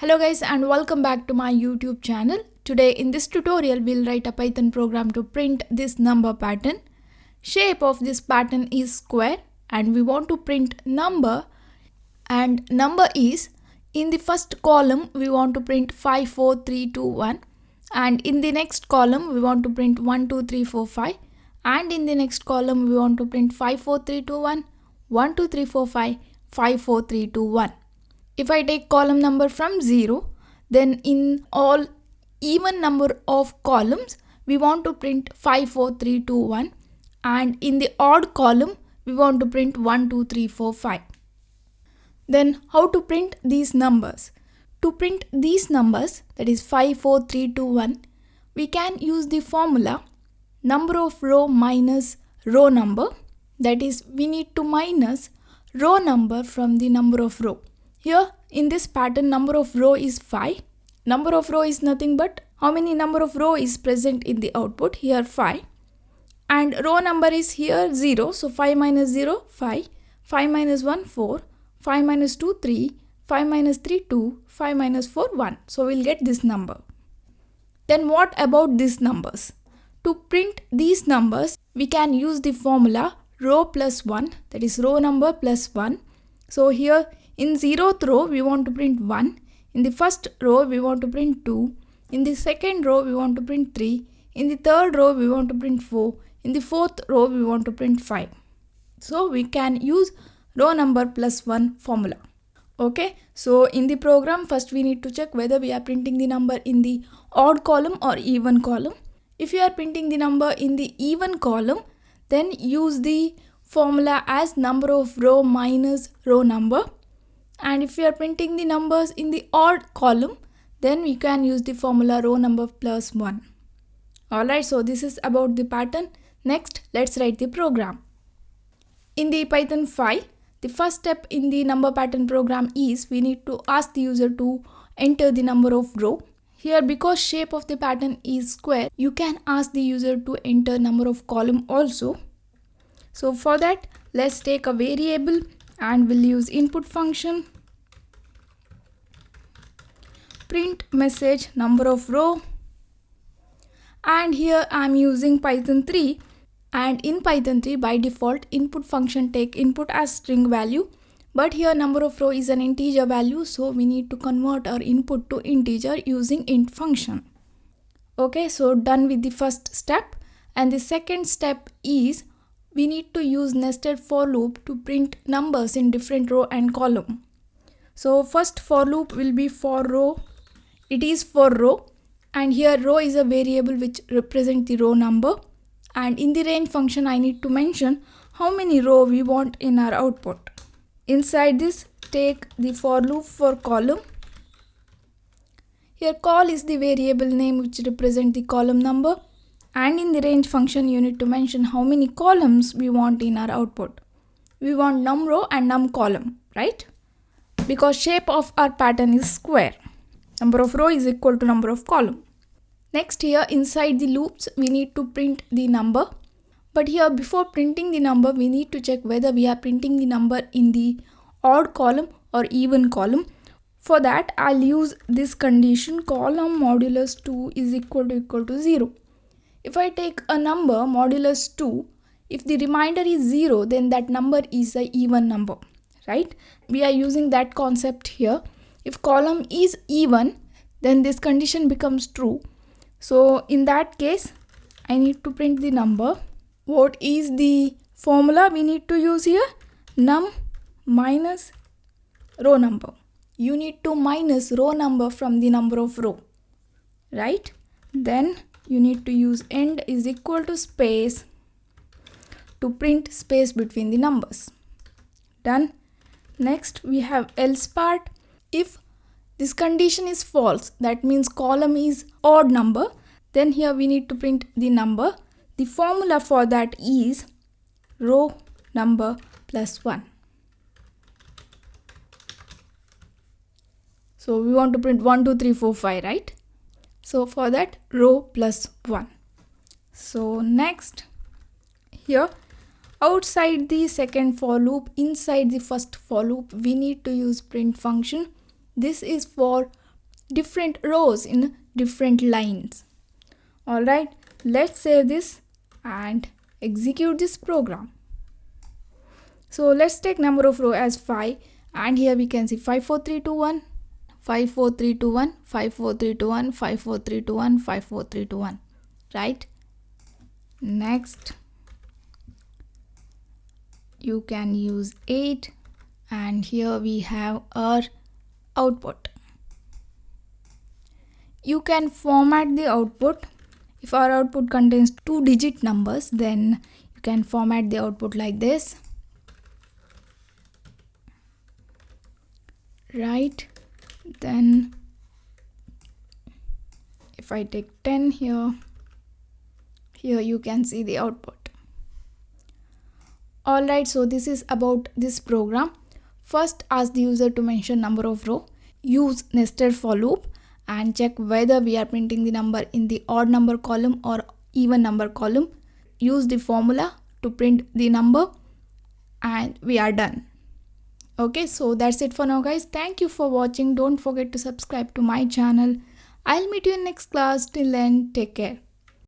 Hello guys and welcome back to my YouTube channel. Today in this tutorial we'll write a Python program to print this number pattern. Shape of this pattern is square and we want to print number, and number is in the first column we want to print 5 4 3 2 1, and in the next column we want to print 1 2 3 4 5, and in the next column we want to print 5 4 3 2 1 1 2 3 4 5 5 4 3 2 1. If I take column number from 0, then in all even number of columns, we want to print 5, 4, 3, 2, 1. And in the odd column, we want to print 1, 2, 3, 4, 5. Then how to print these numbers? To print these numbers, that is 5, 4, 3, 2, 1, we can use the formula number of row minus row number. That is, we need to minus row number from the number of row. Here in this pattern, number of row is 5. Number of row is nothing but how many number of row is present in the output. Here 5. And row number is here 0. So 5 minus 0, 5. 5 minus 1, 4. 5 minus 2, 3. 5 minus 3, 2. 5 minus 4, 1. So we'll get this number. Then what about these numbers? To print these numbers, we can use the formula row plus 1. That is row number plus 1. So here in 0th row, we want to print 1. In the first row, we want to print 2. In the second row, we want to print 3. In the third row, we want to print 4. In the fourth row, we want to print 5. So we can use row number plus 1 formula. Okay, so in the program, first we need to check whether we are printing the number in the odd column or even column. If you are printing the number in the even column, then use the formula as number of row minus row number. And if we are printing the numbers in the odd column, then we can use the formula row number plus 1. Alright, so this is about the pattern. Next, let's write the program. In the Python file, the first step in the number pattern program is we need to ask the user to enter the number of row. Here, because shape of the pattern is square, you can ask the user to enter number of column also. So for that, let's take a variable and we'll use input function. Print message number of row, and here I'm using Python 3, and in Python 3 by default input function take input as string value, but here number of row is an integer value, so we need to convert our input to integer using int function. Okay, so done with the first step, and the second step is we need to use nested for loop to print numbers in different row and column. So first for loop will be for row. It is for row, and here row is a variable which represents the row number, and in the range function I need to mention how many row we want in our output. Inside this, take the for loop for column. Here call is the variable name which represents the column number, and in the range function you need to mention how many columns we want in our output. We want num row and num column, right? Because shape of our pattern is square. Number of row is equal to number of column. Next, here inside the loops we need to print the number, but here before printing the number we need to check whether we are printing the number in the odd column or even column. For that, I'll use this condition column modulus 2 is equal to 0. If I take a number modulus 2, if the remainder is 0, then that number is an even number, right? We are using that concept here. If column is even, then this condition becomes true. So in that case, I need to print the number. What is the formula we need to use here? Num minus row number. You need to minus row number from the number of row, right? Then you need to use end is equal to space to print space between the numbers. Done. Next, we have else part. If this condition is false, that means column is odd number, then here we need to print the number. The formula for that is row number plus 1. So we want to print 1, 2, 3, 4, 5, right? So for that, row plus 1. So next, here outside the second for loop, inside the first for loop, we need to use print function. This is for different rows in different lines. Alright, let's save this and execute this program. So let's take number of row as 5, and here we can see 5 4 3 2 1, 5 4 3 2 1, 5 4 3 2 1, 5 4 3 2 1, 5 4 3 2 1, right? Next you can use 8, and here we have our output. You can format the output. If our output contains 2-digit numbers, then you can format the output like this, right? Then if I take 10 here you can see the output. Alright, so this is about this program. First, ask the user to mention number of row, use nested for loop, and check whether we are printing the number in the odd number column or even number column. Use the formula to print the number, and we are done. Okay, so that's it for now, guys. Thank you for watching. Don't forget to subscribe to my channel. I'll meet you in next class. Till then, take care.